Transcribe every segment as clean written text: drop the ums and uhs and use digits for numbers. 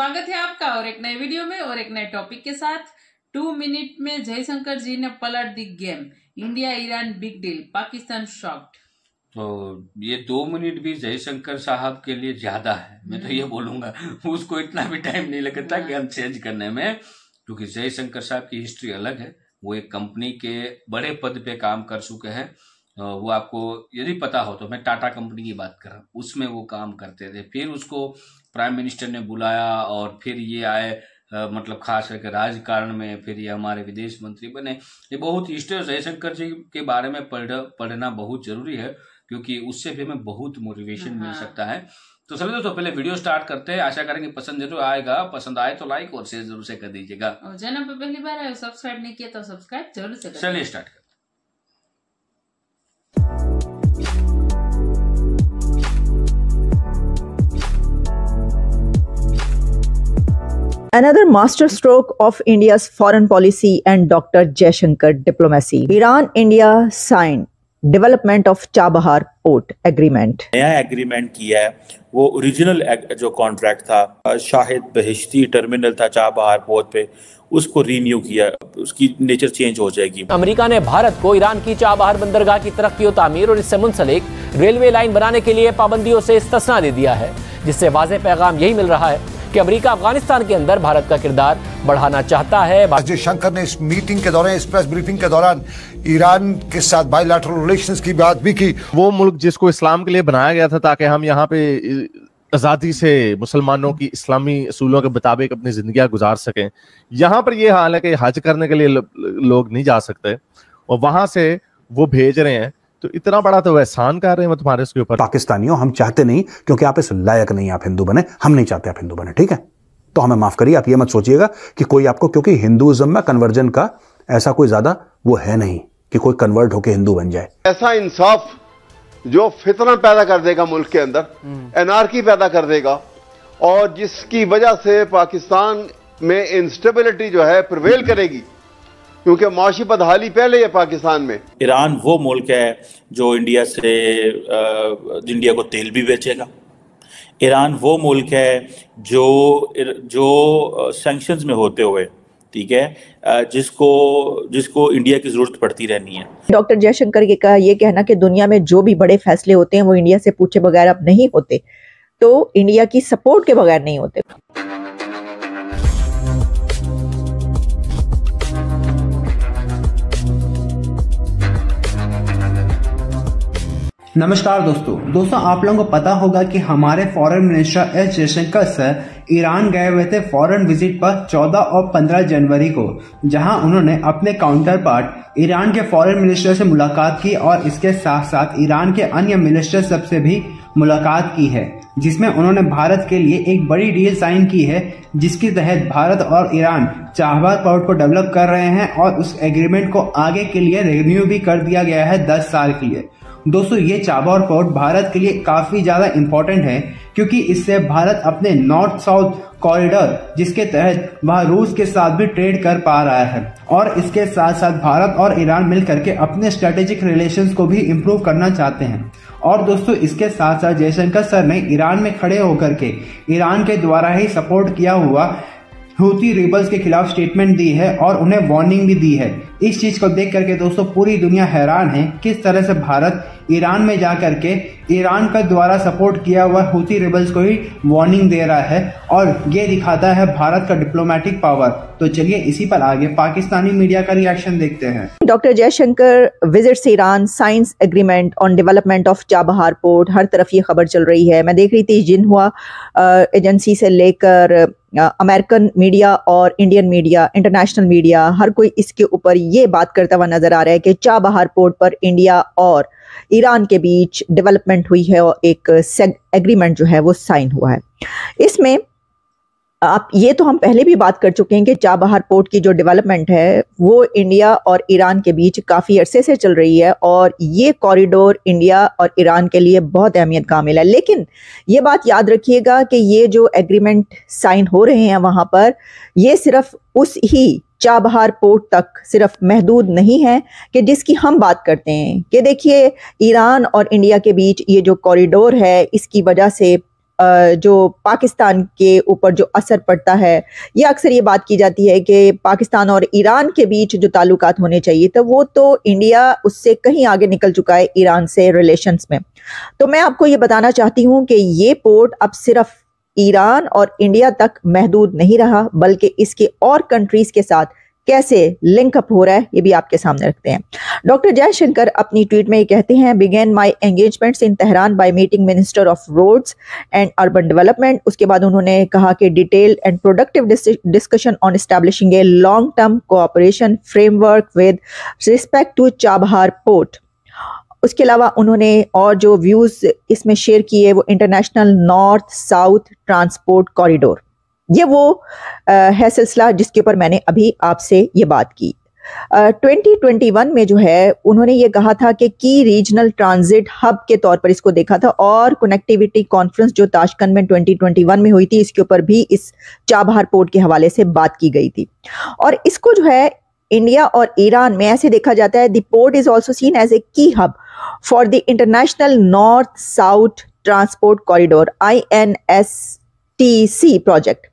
स्वागत है आपका और एक नए वीडियो में और एक नए टॉपिक के साथ। 2 मिनट में जयशंकर जी ने पलट दी game. India Iran big deal, Pakistan shocked. तो ये 2 मिनट भी जयशंकर साहब के लिए ज्यादा है, मैं तो ये बोलूंगा। उसको इतना भी टाइम नहीं लगता कि हम चेंज करने में, क्योंकि जयशंकर साहब की हिस्ट्री अलग है। वो एक कंपनी के बड़े पद पे काम कर चुके हैं। वो आपको यदि पता हो तो, मैं टाटा कंपनी की बात कर रहा हूँ, उसमें वो काम करते थे। फिर उसको प्राइम मिनिस्टर ने बुलाया और फिर ये आए, मतलब खास करके राजकारण में, फिर ये हमारे विदेश मंत्री बने। ये बहुत हिस्ट्री जयशंकर जी के बारे में पढ़ना बहुत जरूरी है, क्योंकि उससे भी हमें बहुत मोटिवेशन मिल सकता है। तो चलिए दोस्तों, पहले वीडियो स्टार्ट करते हैं। आशा करेंगे पसंद जरूर आएगा। पसंद आए तो लाइक और शेयर जरूर से कर दीजिएगा। और चैनल पे पहली बार आए, सब्सक्राइब नहीं किया तो सब्सक्राइब जरूर से कर। चलिए स्टार्ट करते हैं। Another masterstroke of India's foreign policy and Dr. Jaishankar diplomacy. Iran-India signed development of Chabahar port agreement. नया एग्रीमेंट किया है। वो ओरिजिनल जो कॉन्ट्रैक्ट था शाहिद बहिश्ती टर्मिनल था चाबहार पोर्ट पे, उसको रीन्यू किया। उसकी नेचर चेंज हो जाएगी। अमेरिका ने भारत को ईरान की चाबहार बंदरगाह की तरक्की और तामीर और इससे मुंसलिक रेलवे लाइन बनाने के लिए पाबंदियों से इस्तिस्ना दे दिया है, जिससे वाज़ेह पैगाम यही मिल रहा है कि अमेरिका अफगानिस्तान के अंदर भारत का किरदार बढ़ाना चाहता है। जयशंकर ने इस मीटिंग के दौरान, इस प्रेस ब्रीफिंग के दौरान ईरान के साथ बायलैटरल रिलेशंस की बात भी की। वो मुल्क जिसको इस्लाम के लिए बनाया गया था ताकि हम यहाँ पे आज़ादी से मुसलमानों की इस्लामी असूलों के मुताबिक अपनी जिंदगियां गुजार सकें, यहाँ पर ये हाल है कि हज करने के लिए लोग नहीं जा सकते और वहां से वो भेज रहे हैं। तो इतना बड़ा तो एहसान कर रहे हैं तुम्हारे उसके ऊपर। पाकिस्तानियों, हम चाहते नहीं, क्योंकि आप इस लायक नहीं, आप हिंदू बने। हम नहीं चाहते आप हिंदू बने, ठीक है? तो हमें माफ करिए। आप ये मत सोचिएगा कि कोई आपको, क्योंकि हिंदुइज्म में कन्वर्जन का ऐसा कोई ज्यादा वो है नहीं कि कोई कन्वर्ट होकर हिंदू बन जाए। ऐसा इंसाफ जो फितना पैदा कर देगा मुल्क के अंदर, एनार्की पैदा कर देगा, और जिसकी वजह से पाकिस्तान में इंस्टेबिलिटी जो है प्रिवेल करेगी, क्योंकि माशी बदहाली पहले है पाकिस्तान में। ईरान वो मुल्क है जो इंडिया को तेल भी बेचेगा। ईरान वो मुल्क है जो सैंक्शंस में होते हुए, ठीक है, जिसको इंडिया की जरूरत पड़ती रहनी है। डॉक्टर जयशंकर का ये कहना कि दुनिया में जो भी बड़े फैसले होते हैं वो इंडिया से पूछे बगैर अब नहीं होते, तो इंडिया की सपोर्ट के बगैर नहीं होते। नमस्कार दोस्तों, आप लोगों को पता होगा कि हमारे foreign minister S Jaishankar sir Iran गए हुए थे फॉरेन विजिट पर 14 और 15 जनवरी को, जहां उन्होंने अपने काउंटर पार्ट ईरान के फॉरेन मिनिस्टर से मुलाकात की और इसके साथ साथ ईरान के अन्य मिनिस्टर सबसे भी मुलाकात की है, जिसमें उन्होंने भारत के लिए एक बड़ी डील साइन की है, जिसके तहत भारत और ईरान चाबहार पोर्ट को डेवलप कर रहे हैं और उस एग्रीमेंट को आगे के लिए रिन्यू भी कर दिया गया है 10 साल के लिए। दोस्तों, ये चाबहार पोर्ट भारत के लिए काफी ज्यादा इंपॉर्टेंट है, क्योंकि इससे भारत अपने नॉर्थ साउथ कॉरिडोर, जिसके तहत वह रूस के साथ भी ट्रेड कर पा रहा है, और इसके साथ साथ भारत और ईरान मिलकर के अपने स्ट्रेटेजिक रिलेशंस को भी इम्प्रूव करना चाहते हैं। और दोस्तों, इसके साथ साथ जयशंकर सर ने ईरान में खड़े होकर के ईरान के द्वारा ही सपोर्ट किया हुआ हूती रिबल्स के खिलाफ स्टेटमेंट दी है और उन्हें वार्निंग भी दी है। इस चीज को देख करके दोस्तों पूरी दुनिया हैरान है किस तरह से भारत ईरान में जाकर के ईरान का द्वारा सपोर्ट किया हुआ हूती रिबल्स को ही वार्निंग दे रहा है, और ये दिखाता है भारत का डिप्लोमेटिक पावर। तो चलिए इसी पर आगे पाकिस्तानी मीडिया का रिएक्शन देखते हैं। Doctor Jaishankar visits Iran, science agreement on development of Chabahar port. हर तरफ ये खबर चल रही है। मैं देख रही थी जिन्हुआ एजेंसी से लेकर अमेरिकन मीडिया और इंडियन मीडिया, इंटरनेशनल मीडिया, हर कोई इसके ऊपर ये बात करता हुआ नजर आ रहा है कि चाबहार पोर्ट पर इंडिया और ईरान के बीच डेवलपमेंट हुई है और एक एग्रीमेंट जो है वो साइन हुआ है। इसमें आप ये तो हम पहले भी बात कर चुके हैं कि चाबहार पोर्ट की जो डेवलपमेंट है वो इंडिया और ईरान के बीच काफ़ी अरसे से चल रही है, और ये कॉरिडोर इंडिया और ईरान के लिए बहुत अहमियत का हामिल है। लेकिन ये बात याद रखिएगा कि ये जो एग्रीमेंट साइन हो रहे हैं वहाँ पर, ये सिर्फ उस ही चाबहार पोर्ट तक सिर्फ महदूद नहीं है कि जिसकी हम बात करते हैं कि देखिए ईरान और इंडिया के बीच ये जो कॉरिडोर है, इसकी वजह से जो पाकिस्तान के ऊपर जो असर पड़ता है, ये अक्सर ये बात की जाती है कि पाकिस्तान और ईरान के बीच जो ताल्लुकात होने चाहिए तो वो तो इंडिया उससे कहीं आगे निकल चुका है ईरान से रिलेशंस में। तो मैं आपको ये बताना चाहती हूँ कि ये पोर्ट अब सिर्फ ईरान और इंडिया तक महदूद नहीं रहा, बल्कि इसके और कंट्रीज के साथ कैसे लिंक अप हो रहा है ये भी आपके सामने रखते हैं। डॉक्टर जयशंकर अपनी ट्वीट में ये कहते हैं, begin my engagements in Tehran by meeting minister of roads and urban development. उसके बाद उन्होंने कहा कि detail and productive discussion on establishing a long term cooperation framework with respect to Chabahar port. उसके अलावा उन्होंने और जो व्यूज इसमें शेयर किए वो international north south transport corridor, ये वो है सिलसिला जिसके ऊपर मैंने अभी आपसे ये बात की। 2021 में जो है उन्होंने ये कहा था कि की रीजनल ट्रांजिट हब के तौर पर इसको देखा था, और कनेक्टिविटी कॉन्फ्रेंस जो ताशकंद में 2021 में हुई थी इसके ऊपर भी इस चाबहार पोर्ट के हवाले से बात की गई थी। और इसको जो है इंडिया और ईरान में ऐसे देखा जाता है, the port is also seen as a key hub for the international north south transport corridor INSTC project.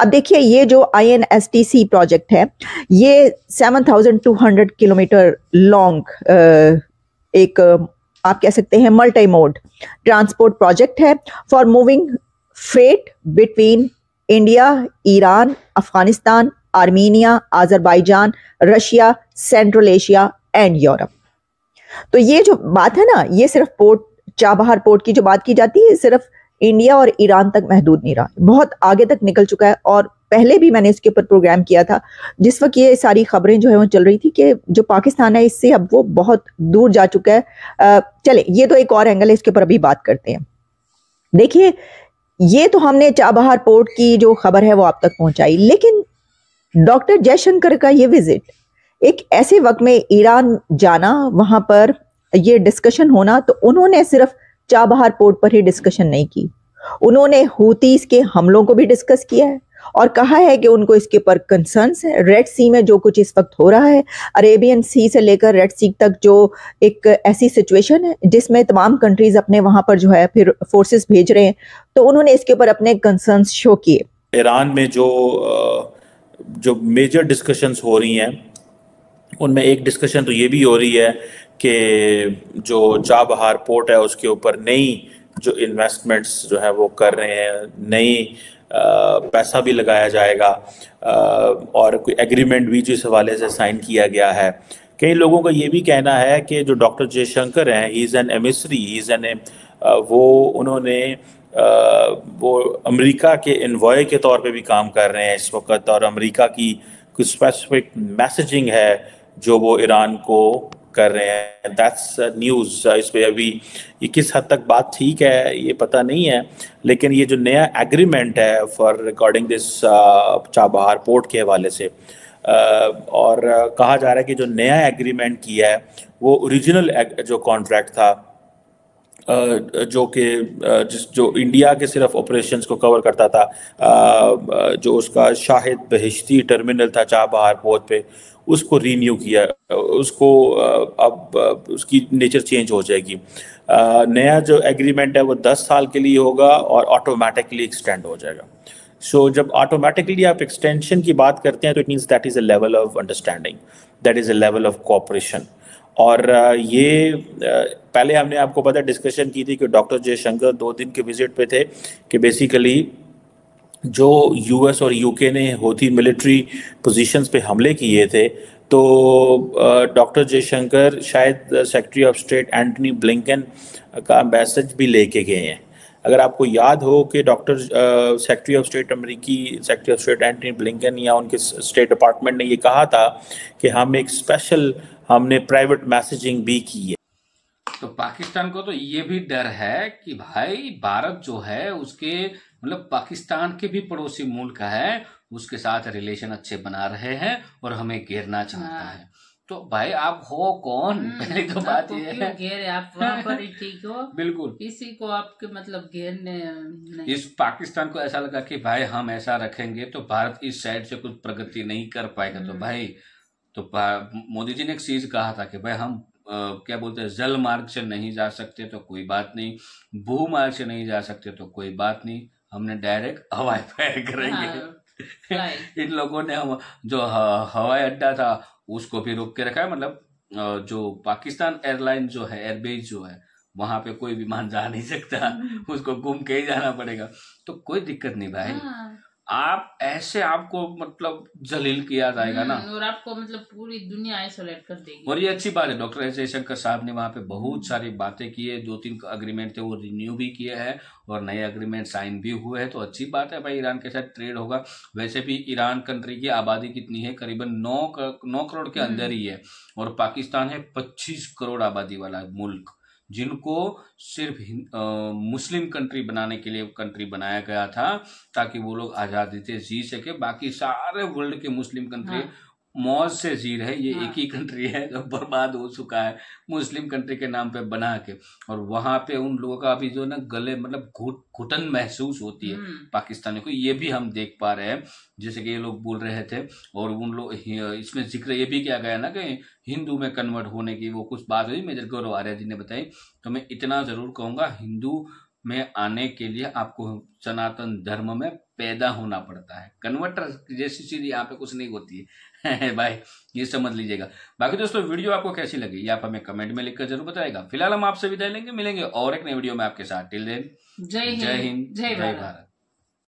अब देखिए ये जो INSTC प्रोजेक्ट है ये 7200 किलोमीटर लॉन्ग एक आप कह सकते हैं मल्टी मोड ट्रांसपोर्ट प्रोजेक्ट है for moving freight between India, Iran, Afghanistan, Armenia, Azerbaijan, Russia, central Asia and Europe. तो ये जो बात है ना, ये सिर्फ पोर्ट चाबहार पोर्ट की जो बात की जाती है सिर्फ इंडिया और ईरान तक महदूद नहीं रहा, बहुत आगे तक निकल चुका है। और पहले भी मैंने इसके ऊपर प्रोग्राम किया था जिस वक्त ये सारी खबरें जो है वो चल रही थी कि जो पाकिस्तान है इससे अब वो बहुत दूर जा चुका है। चले ये तो एक और एंगल है, इसके ऊपर अभी बात करते हैं। देखिए ये तो हमने चाबहार पोर्ट की जो खबर है वो आप तक पहुंचाई, लेकिन डॉक्टर जयशंकर का ये विजिट एक ऐसे वक्त में ईरान जाना, वहां पर ये डिस्कशन होना, तो उन्होंने सिर्फ चाबहार पोर्ट पर ही डिस्कशन नहीं की, उन्होंने हूतीस के हमलों को भी डिस्कस किया है और कहा है कि उनको इसके ऊपर कंसर्न्स है। रेड सी में जो कुछ इस वक्त हो रहा है, अरेबियन सी से लेकर रेड सी तक जो एक ऐसी सिचुएशन है जिसमें तमाम कंट्रीज अपने वहां पर जो है फिर फोर्सेस भेज रहे हैं, तो उन्होंने इसके ऊपर अपने कंसर्न्स शो किए। ईरान में जो मेजर डिस्कशंस हो रही हैं उनमें एक डिस्कशन तो ये भी हो रही है कि जो चाबहार पोर्ट है उसके ऊपर नई जो इन्वेस्टमेंट्स जो है वो कर रहे हैं, नई पैसा भी लगाया जाएगा और कोई एग्रीमेंट भी जिस हवाले से साइन किया गया है। कई लोगों का ये भी कहना है कि जो डॉक्टर जयशंकर हैं he is an emissary, he is an उन्होंने वो अमेरिका के इन्वॉय के तौर पे भी काम कर रहे हैं इस वक्त, और अमेरिका की कुछ स्पेसिफिक मैसेजिंग है जो वो ईरान को कर रहे हैं। That's news. इस पे अभी ये किस हद तक बात ठीक है ये पता नहीं है, लेकिन ये जो नया एग्रीमेंट है for regarding this Chabahar port के हवाले से और कहा जा रहा है कि जो नया एग्रीमेंट किया है वो ओरिजिनल जो कॉन्ट्रैक्ट था जो इंडिया के सिर्फ ऑपरेशंस को कवर करता था, जो उसका शाहिद बहिश्ती टर्मिनल था चाबहार पोर्ट पे, उसको रीन्यू किया, उसको अब उसकी नेचर चेंज हो जाएगी। नया जो एग्रीमेंट है वो 10 साल के लिए होगा और ऑटोमेटिकली एक्सटेंड हो जाएगा। सो जब ऑटोमेटिकली आप एक्सटेंशन की बात करते हैं तो it means that is a level of understanding, that is a level of cooperation. और ये पहले हमने आपको पता डिस्कशन की थी कि डॉक्टर जयशंकर 2 दिन के विजिट पे थे कि बेसिकली जो यूएस और यूके ने हूथी मिलिट्री पोजीशंस पे हमले किए थे, तो डॉक्टर जयशंकर शायद secretary of state Antony Blinken का मैसेज भी लेके गए हैं। अगर आपको याद हो कि डॉक्टर सेक्रेटरी ऑफ स्टेट अमेरिकी secretary of state Antony Blinken या उनके स्टेट डिपार्टमेंट ने ये कहा था कि हम एक स्पेशल हमने प्राइवेट मैसेजिंग भी की है। तो पाकिस्तान को तो ये भी डर है कि भाई भारत जो है उसके मतलब पाकिस्तान के भी पड़ोसी मुल्क है उसके साथ रिलेशन अच्छे बना रहे हैं और हमें घेरना चाहता है। तो भाई आप हो कौन? पहले तो बात ये है घेरे आप वहाँ पर ही ठीक हो, बिल्कुल किसी को आपके मतलब घेरने नहीं। इस पाकिस्तान को ऐसा लगा कि भाई हम ऐसा रखेंगे तो भारत इस साइड से कुछ प्रगति नहीं कर पाएगा। तो भाई तो मोदी जी ने एक चीज कहा था कि भाई हम क्या बोलते हैं, जल मार्ग से नहीं जा सकते तो कोई बात नहीं, भू मार्ग से नहीं जा सकते तो कोई बात नहीं, हमने डायरेक्ट हवाई फायर करेंगे। इन लोगों ने हम जो हवाई अड्डा था उसको भी रोक के रखा है, मतलब जो पाकिस्तान एयरलाइन जो है, एयरबेस जो है, वहां पे कोई विमान जा नहीं सकता, उसको घूम के ही जाना पड़ेगा। तो कोई दिक्कत नहीं भाई, आप ऐसे आपको मतलब जलील किया जाएगा ना, और आपको मतलब पूरी दुनिया आइसोलेट कर देगी। और ये अच्छी बात है, डॉक्टर एस जयशंकर साहब ने वहां पे बहुत सारी बातें की है, 2-3 अग्रीमेंट थे वो रिन्यू भी किए हैं और नए अग्रीमेंट साइन भी हुए हैं। तो अच्छी बात है भाई, ईरान के साथ ट्रेड होगा। वैसे भी ईरान कंट्री की आबादी कितनी है, करीबन 9 करोड़ के अंदर ही है, और पाकिस्तान है 25 करोड़ आबादी वाला मुल्क, जिनको सिर्फ मुस्लिम कंट्री बनाने के लिए कंट्री बनाया गया था ताकि वो लोग आजादी से जी सके। बाकी सारे वर्ल्ड के मुस्लिम कंट्री मौज से जी रहे, ये एक ही कंट्री है जो बर्बाद हो चुका है मुस्लिम कंट्री के नाम पे बना के। और वहां पे उन लोगों का अभी जो ना गले मतलब घुटन महसूस होती है पाकिस्तानियों को, ये भी हम देख पा रहे हैं, जैसे कि ये लोग बोल रहे थे। और उन लोग इसमें जिक्र ये भी किया गया ना कि हिंदू में कन्वर्ट होने की वो कुछ बात हुई, मेजर गौरव आर्य जी ने बताई। तो मैं इतना जरूर कहूंगा, हिंदू में आने के लिए आपको सनातन धर्म में पैदा होना पड़ता है, कन्वर्टर जैसी चीज यहाँ पे कुछ नहीं होती है भाई, ये समझ लीजिएगा। बाकी दोस्तों वीडियो आपको कैसी लगी ये आप हमें कमेंट में लिखकर जरूर बताएगा। फिलहाल हम आपसे विदाई लेंगे, मिलेंगे और एक नई वीडियो में आपके साथ। टिल देन जय हिंद, जय भारत।